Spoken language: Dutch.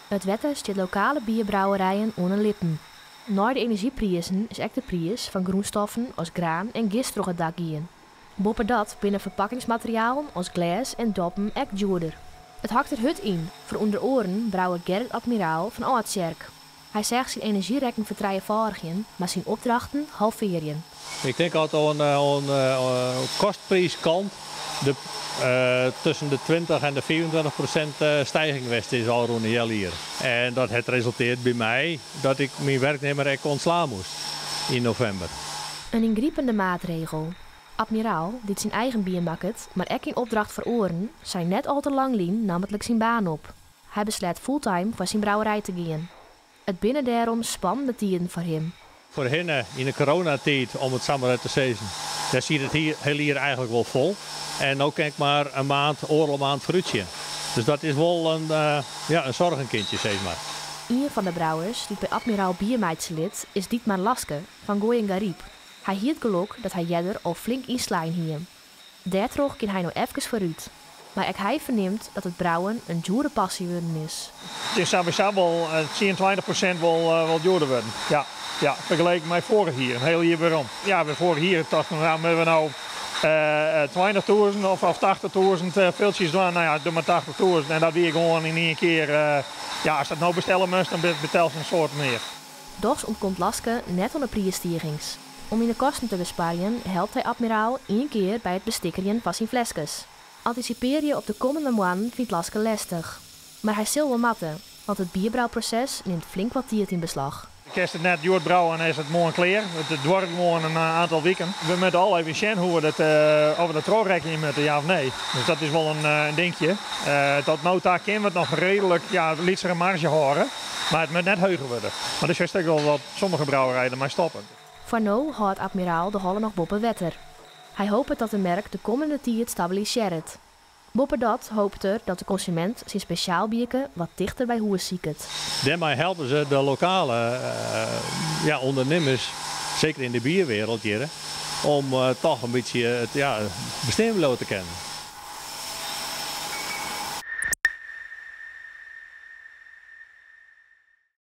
Het wetter stiet lokale bierbrouwerijen onder lippen. Na de energieprijzen is ook de prijs van groenstoffen als graan en gist door het dak gaan. Boven dat binnen verpakkingsmaterialen als glas en doppen ook duurder. Het hakt er hut in, voor onder oren brouwer Gerrit Admiraal van Oudtjerk. Hij zegt zijn energierekening vertrouwen vorigen, maar zijn opdrachten halveren. Ik denk dat aan de kostprijskant tussen de 20 en de 24% stijging geweest is al rond een jaar hier. En dat het resulteert bij mij dat ik mijn werknemer ook ontslaan moest in november. Een ingrijpende maatregel. Admiraal dit zijn eigen biermarket, maar ook in opdracht voor oren, zijn net al te lang lien namelijk zijn baan op. Hij besluit fulltime voor zijn brouwerij te gaan. Het binnen daarom spannende tijden voor hem. Voor hen in de coronatijd, om het samen te zeggen, daar ziet het hier eigenlijk wel vol. En ook kijk maar een maand vooruitje. Dus dat is wel een zorgenkindje, zeg maar. Een van de brouwers die bij Admiraal Biermeidse lid is Dietmar Laske van Gooi Gariep. Hij hield geluk dat hij jeder al flink inslaan hier. Daardoor kan hij nog even vooruit. Maar ook hij verneemt dat het brouwen een dure passie worden is. Het is sowieso wel 10-20% wel duurder worden. Ja, vergeleken met vorig jaar, een heel jaar waarom. Ja, bij vorig jaar dachten we nou 20.000 of 80.000 veeltjes doen. Nou ja, doe maar 80.000 en dat weer gewoon in één keer. Als dat nou bestellen moest, dan betaal je een soort meer. Dus ontkomt Laske net aan de prijsstijgings. Om in de kosten te besparen helpt hij Admiraal één keer bij het bestikkeren van zijn flesjes. Anticipeer je op de komende maanden vindt Laske lastig. Maar hij zal wel matten, want het bierbrouwproces neemt flink wat tijd in beslag. Ik heb het net duur brouwen en is het mooi klaar. Het wordt gewoon een aantal weken. We moeten al even zien hoe we of we dat terugrekenen moeten, ja of nee. Dus dat is wel een dingetje. Tot nu toe kunnen we het nog redelijk lietsere marge houden. Maar het moet net heuger worden. Maar dat is juist wel dat sommige brouwerijen ermee stoppen. Voor nu houdt Admiraal de holle nog boven wetter. Hij hoopt dat de merk de komende tijd stabiliseert. Boven dat hoopt er dat de consument zijn speciaal bierke wat dichter bij huis ziet. Daarmee helpen ze de lokale ondernemers, zeker in de bierwereld hier, om toch een beetje het bestemming te kennen.